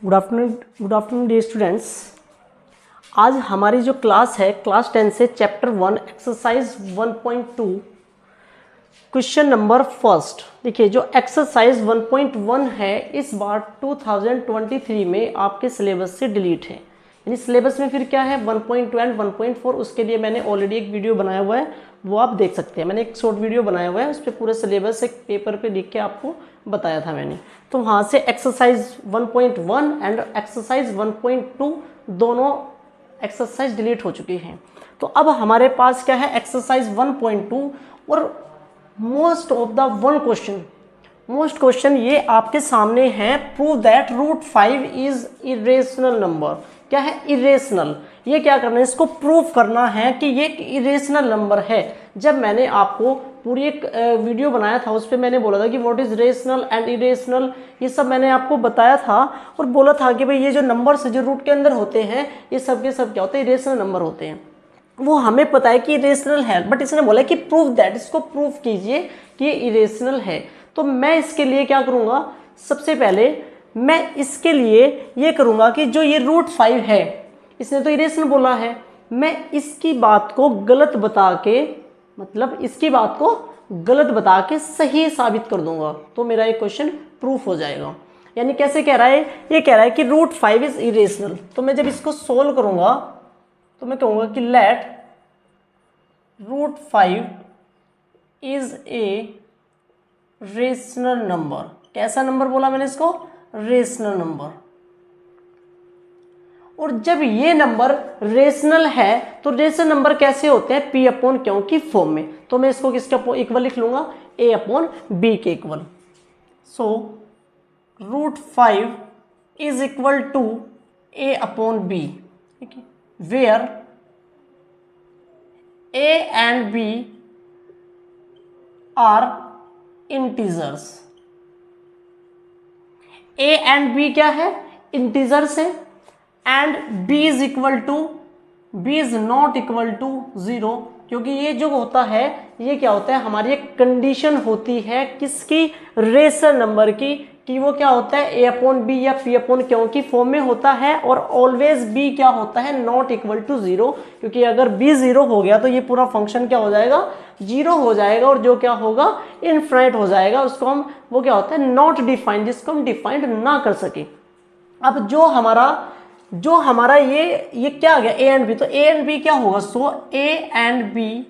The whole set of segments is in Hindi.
Good afternoon dear students. आज हमारी जो क्लास है क्लास 10 से chapter 1 exercise 1.2 question number first. देखिए जो एक्सरसाइज 1.1 है इस बार 2023 में आपके सिलेबस से डिलीट है। यानी सिलेबस में फिर क्या है 1.2 एंड 1.4, उसके लिए मैंने ऑलरेडी एक वीडियो बनाया हुआ है, वो आप देख सकते हैं। मैंने एक शॉर्ट वीडियो बनाया हुआ है, उस पर पूरे सिलेबस एक पेपर पे लिख के आपको बताया था मैंने। तो वहाँ से एक्सरसाइज 1.1 एंड एक्सरसाइज 1.2 दोनों एक्सरसाइज डिलीट हो चुकी हैं। तो अब हमारे पास क्या है एक्सरसाइज 1.2 और most of the most question ये आपके सामने है। Prove that √5 is irrational number. क्या है इरेशनल, ये क्या करना है, इसको प्रूव करना है कि ये इरेशनल नंबर है। जब मैंने आपको पूरी एक वीडियो बनाया था उस पर मैंने बोला था कि what is rational and irrational, ये सब मैंने आपको बताया था और बोला था कि भाई ये जो नंबर्स जो रूट के अंदर होते हैं ये सब के सब क्या होते हैं, इरेशनल नंबर होते हैं। वो हमें पता है कि इरेशनल है, बट इसने बोला कि प्रूव दैट, इसको प्रूव कीजिए कि ये इरेशनल है। तो मैं इसके लिए क्या करूँगा, सबसे पहले मैं इसके लिए ये करूँगा कि जो ये √5 है इसने तो इरेशनल बोला है, मैं इसकी बात को गलत बता के, मतलब इसकी बात को गलत बता के सही साबित कर दूंगा, तो मेरा ये क्वेश्चन प्रूफ हो जाएगा। यानी कैसे कह रहा है, ये कह रहा है कि √5 इज इरेशनल। तो मैं जब इसको सोल्व करूंगा तो मैं कहूँगा कि let √5 is a rational number. कैसा नंबर बोला मैंने इसको, रेशनल नंबर। और जब ये नंबर रेशनल है तो रेशनल नंबर कैसे होते हैं, P/Q की फॉर्म में। तो मैं इसको किसके इक्वल लिख लूंगा, A/B के equal. So √5 is equal to A/B, ठीक है, where A and B are integers. A and B क्या है, इंटीजर्स है, and B is not equal to 0, क्योंकि ये जो होता है ये क्या होता है, हमारी एक कंडीशन होती है किसकी, रेशनल नंबर की, कि वो क्या होता है A/B या P/Q की फॉर्म में होता है। और ऑलवेज B क्या होता है, नॉट इक्वल टू 0, क्योंकि अगर B 0 हो गया तो ये पूरा फंक्शन क्या हो जाएगा, 0 हो जाएगा, और जो क्या होगा इनफाइनाइट हो जाएगा। उसको हम, वो क्या होता है नॉट डिफाइंड, जिसको हम डिफाइंड ना कर सके। अब जो हमारा ये क्या आ गया A एंड B, तो A एंड B क्या होगा, so A and B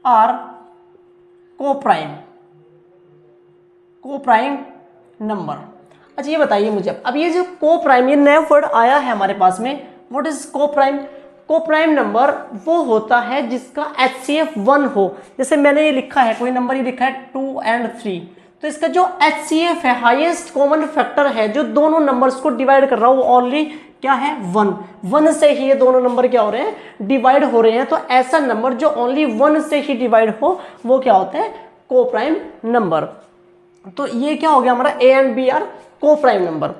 are coprime number. अच्छा ये बताइए मुझे, अब ये जो कोप्राइम, ये नया वर्ड आया है हमारे पास में, what is coprime. Coprime number वो होता है जिसका HCF 1 हो। जैसे मैंने ये लिखा है, कोई नंबर ये लिखा है 2 और 3, तो इसका जो HCF है, हाईएस्ट कॉमन फैक्टर है, जो दोनों नंबर्स को डिवाइड कर रहा हूं, वो ओनली क्या है 1 से ही ये दोनों नंबर क्या हो रहे हैं, डिवाइड हो रहे हैं। तो ऐसा नंबर जो ओनली 1 से ही डिवाइड हो वो क्या होता है, कोप्राइम नंबर। तो ये क्या हो गया हमारा, A and B are coprime number.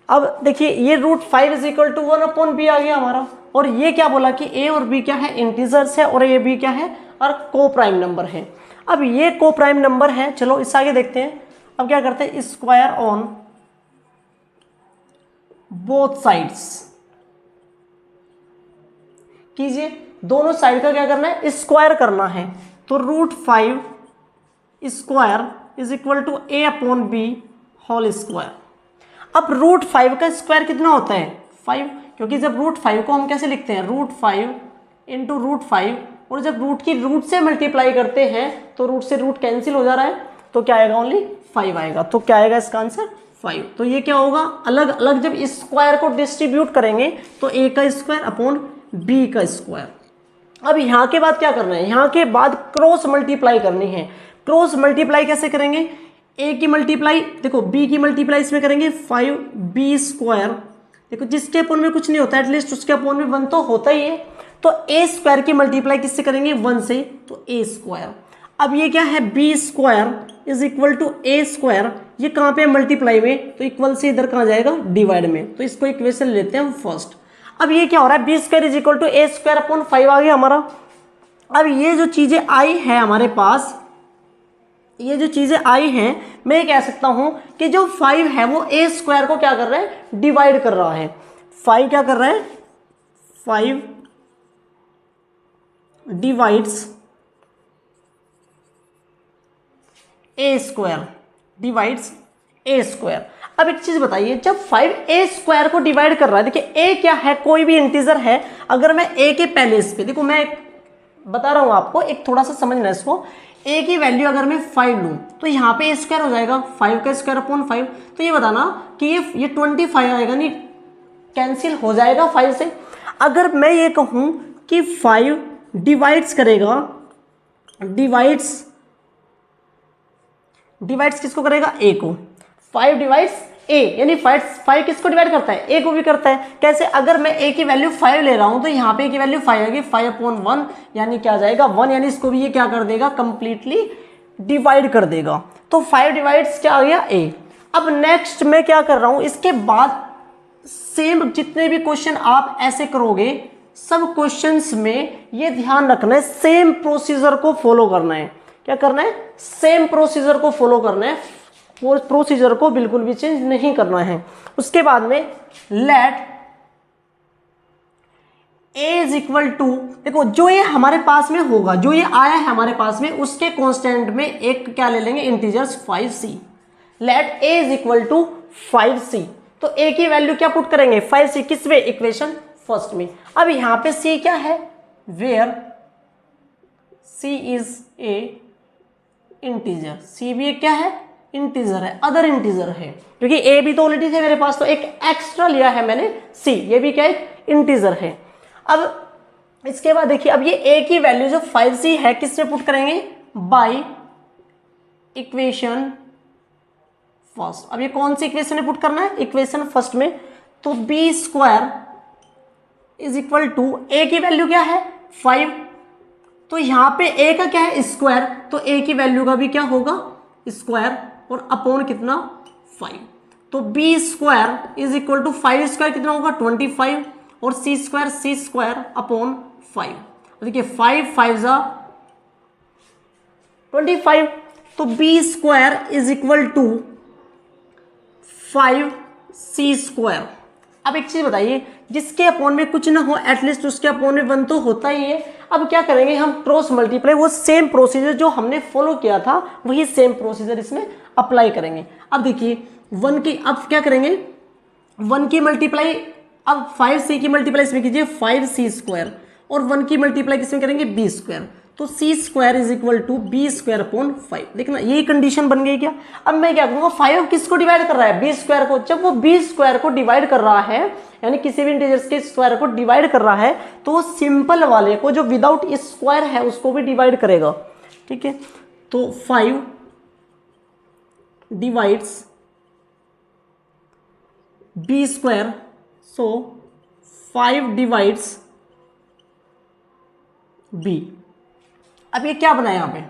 अब देखिए ये √5 इज इक्वल टू 1/B आ गया हमारा, और ये क्या बोला कि A और B क्या है, इंटीजर्स है, और A B क्या है, और कोप्राइम नंबर है। अब ये कोप्राइम नंबर है, चलो इस आगे देखते हैं। अब क्या करते हैं, स्क्वायर ऑन बोथ साइड्स कीजिए, दोनों साइड का क्या करना है, स्क्वायर करना है। तो √5 square is equal to A/B whole square. अब √5 का स्क्वायर कितना होता है, 5, क्योंकि जब √5 को हम कैसे लिखते हैं, √5 इंटू √5, और जब रूट की रूट से मल्टीप्लाई करते हैं तो रूट से रूट कैंसिल हो जा रहा है, तो क्या आएगा, ओनली 5 आएगा। तो क्या आएगा इसका आंसर 5। तो ये क्या होगा, अलग अलग जब स्क्वायर को डिस्ट्रीब्यूट करेंगे तो A का स्क्वायर अपॉन B का स्क्वायर। अब यहाँ के बाद क्या करना है, यहाँ के बाद क्रॉस मल्टीप्लाई करनी है। क्रॉस मल्टीप्लाई कैसे करेंगे, A की मल्टीप्लाई देखो, B की मल्टीप्लाई इसमें करेंगे 5B²। देखो जिसके अपोन में कुछ नहीं होता एटलीस्ट उसके अपोन में 1 तो होता ही है। तो A² की मल्टीप्लाई किससे करेंगे, 1 से, तो A²। अब ये क्या है, B² is equal to A²। ये कहाँ पे मल्टीप्लाई में, तो इक्वल से इधर कहाँ जाएगा, डिवाइड में। तो इसको इक्वेशन लेते हैं हम फर्स्ट। अब ये क्या हो रहा है, B² is equal to A²/5 आ गया हमारा। अब ये जो चीजें आई है हमारे पास, ये जो चीजें आई हैं, मैं ये कह सकता हूं कि जो 5 है वो ए स्क्वायर को क्या कर रहा है, डिवाइड कर रहा है। 5 क्या कर रहा है, 5 डिवाइड्स ए स्क्वायर, डिवाइड्स ए स्क्वायर। अब एक चीज बताइए, जब 5 ए स्क्वायर को डिवाइड कर रहा है, देखिए ए क्या है, कोई भी इंटीजर है, अगर मैं ए के पहले इस पे देखो, मैं बता रहा हूं आपको, एक थोड़ा सा समझना इसको, ए की वैल्यू अगर मैं 5 लूं तो यहाँ पे ए स्क्वायर हो जाएगा, 5 का स्क्वायर अपॉन 5, तो ये बताना कि ये 25 आएगा, नहीं कैंसिल हो जाएगा 5 से। अगर मैं ये कहूं कि 5 डिवाइड्स करेगा, डिवाइड्स किसको करेगा, ए को, 5 डिवाइड्स ए, यानी 5 किसको डिवाइड करता है, ए को भी करता है। कैसे, अगर मैं ए की वैल्यू 5 ले रहा हूं तो यहाँ पे ए की वैल्यू 5 आएगी, 5/1 यानी क्या जाएगा 1, यानी इसको भी ये क्या कर देगा, कंप्लीटली डिवाइड कर देगा। तो 5 डिवाइड्स क्या आ गया, ए। अब नेक्स्ट मैं क्या कर रहा हूं, इसके बाद सेम जितने भी क्वेश्चन आप ऐसे करोगे, सब क्वेश्चंस में ये ध्यान रखना है, सेम प्रोसीजर को फॉलो करना है। क्या करना है, सेम प्रोसीजर को फॉलो करना है, वो प्रोसीजर को बिल्कुल भी चेंज नहीं करना है। उसके बाद में let a is equal to, देखो जो ये हमारे पास में होगा, जो ये आया है हमारे पास में, उसके कांस्टेंट में एक क्या ले लेंगे, integers 5c। Let a is equal to 5c, तो ए की वैल्यू क्या पुट करेंगे, 5c, किस में, इक्वेशन फर्स्ट में। अब यहां पे c क्या है, where c is a integer, c भी एक क्या है, इंटीजर है, अदर इंटीजर है, क्योंकि a भी तो ऑलरेडी थे मेरे पास, तो एक एक्स्ट्रा लिया है मैंने c, ये भी क्या एक इंटीजर है। अब इसके बाद देखिए, अब ये a की वैल्यू जो 5c है किस में पुट करेंगे, बाय इक्वेशन फर्स्ट। अब ये कौन सी इक्वेशन में पुट करना है, इक्वेशन फर्स्ट में, तो b square is equal to, a की वैल्यू क्या है 5, तो यहां पे a का क्या है, स्क्वायर, तो a की वैल्यू का भी क्या होगा, स्क्वायर, और अपॉन कितना 5, तो b square is equal to 5 square कितना होगा 25, और c स्क्वायर अपॉन 5। देखिए 5 5 जा 25, तो b square is equal to 5c square. अब एक चीज बताइए, जिसके अपॉन में कुछ ना हो एटलीस्ट उसके अपॉन में 1 तो होता ही है। अब क्या करेंगे हम, क्रॉस मल्टीप्लाई, वो सेम प्रोसीजर जो हमने फॉलो किया था वही सेम प्रोसीजर इसमें अप्लाई करेंगे। अब देखिए 1 की, अब क्या करेंगे 1 की मल्टीप्लाई, अब 5c की मल्टीप्लाई इसमें कीजिए 5c स्क्वायर, और 1 की मल्टीप्लाई किसमें करेंगे b स्क्वायर, तो c square is equal to b square upon 5। देखना यही कंडीशन बन गई क्या। अब मैं क्या करूंगा, 5 किसको डिवाइड कर रहा है, b स्क्वायर को, जब वो b स्क्वायर को डिवाइड कर रहा है, यानी किसी भी इंटीजर्स के स्क्वायर को डिवाइड कर रहा है, तो वो सिंपल वाले को जो विदाउट स्क्वायर है उसको भी डिवाइड करेगा, ठीक है। तो 5 डिवाइड्स b स्क्वायर, सो 5 डिवाइड्स b। अब ये क्या बना यहां पे,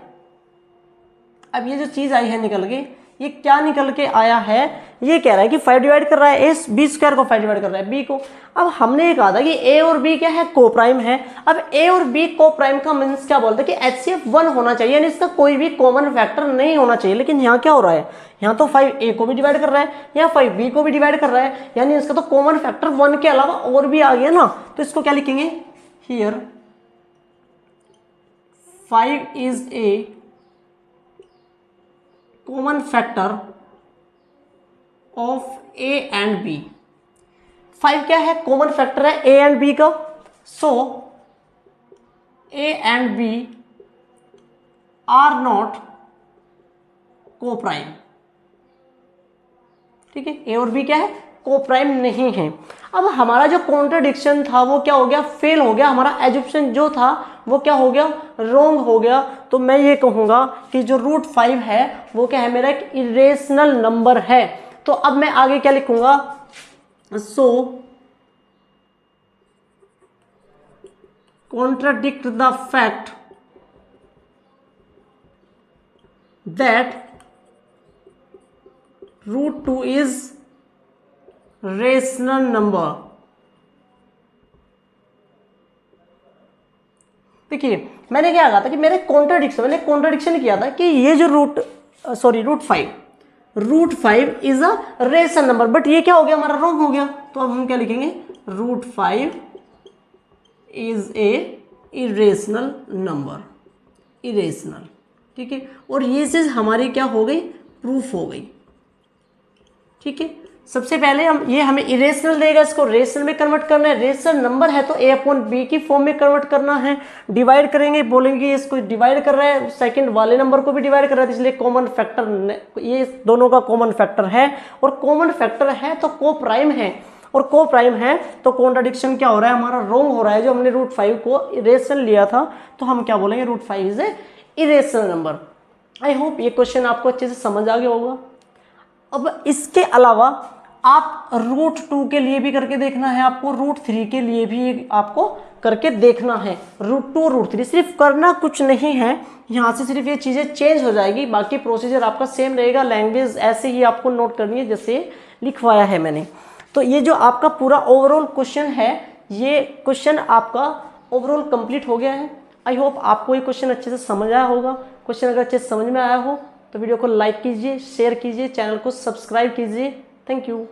अब ये जो चीज आई है निकल के, ये क्या निकल के आया है, ये कह रहा है कि 5 डिवाइड कर रहा है ए, बी स्क्वायर को 5 डिवाइड कर रहा है बी को। अब हमने ये कहा था कि ए और बी क्या है, कोप्राइम है। अब ए और बी कोप्राइम का मीन्स क्या बोलते हैं कि HCF 1 होना चाहिए, यानी इसका कोई भी कॉमन फैक्टर नहीं होना चाहिए। लेकिन यहाँ क्या हो रहा है, यहाँ तो 5 ए को भी डिवाइड कर रहा है, यहाँ 5 बी को भी डिवाइड कर रहा है, यानी इसका तो कॉमन फैक्टर 1 के अलावा और भी आ गया ना। तो इसको क्या लिखेंगे, here 5 is a common factor of a and b. 5 क्या है, कॉमन फैक्टर है ए एंड बी का, so A and B are not coprime, ठीक है। ए और बी क्या है, कोप्राइम नहीं है। अब हमारा जो कॉन्ट्रडिक्शन था वो क्या हो गया, फेल हो गया, हमारा एजुप्शन जो था वो क्या हो गया, रॉन्ग हो गया। तो मैं ये कहूंगा कि जो √5 है वो क्या है, मेरा एक इरेशनल नंबर है। तो अब मैं आगे क्या लिखूंगा, so contradict the fact that √2 is rational number. देखिए मैंने क्या कहा था कि मैंने कॉन्ट्राडिक्शन किया था कि ये जो sorry root five is a rational number, but ये क्या हो गया हमारा, रॉन्ग हो गया। तो अब हम क्या लिखेंगे, root five is a irrational number, irrational, ठीक है। और ये चीज हमारी क्या हो गई, प्रूफ हो गई, ठीक है। सबसे पहले हम ये हमें इरेशनल देगा, इसको रेशनल में कन्वर्ट करना है, रेशनल नंबर है तो a/b की फॉर्म में कन्वर्ट करना है। डिवाइड करेंगे, बोलेंगे इसको डिवाइड कर रहा है, सेकंड वाले नंबर को भी डिवाइड कर रहा है, इसलिए कॉमन फैक्टर, ये दोनों का कॉमन फैक्टर है। और कॉमन फैक्टर है तो को प्राइम है, और को प्राइम है तो कॉन्ट्राडिक्शन क्या हो रहा है हमारा, रॉन्ग हो रहा है। जो हमने रूट फाइव को इरेशनल लिया था तो हम क्या बोलेंगे, root five is a irrational number. I hope ये क्वेश्चन आपको अच्छे से समझ आ गया होगा। अब इसके अलावा आप रूट टू के लिए भी करके देखना है आपको, रूट थ्री के लिए भी आपको करके देखना है। रूट टू रूट थ्री सिर्फ करना कुछ नहीं है, यहाँ से सिर्फ ये चीज़ें चेंज हो जाएगी, बाकी प्रोसीजर आपका सेम रहेगा। लैंग्वेज ऐसे ही आपको नोट करनी है जैसे लिखवाया है मैंने। तो ये जो आपका पूरा ओवरऑल क्वेश्चन है, ये क्वेश्चन आपका ओवरऑल कंप्लीट हो गया है। आई होप आपको ये क्वेश्चन अच्छे से समझ आया होगा। क्वेश्चन अगर अच्छे से समझ में आया हो तो वीडियो को लाइक कीजिए, शेयर कीजिए, चैनल को सब्सक्राइब कीजिए। Thank you.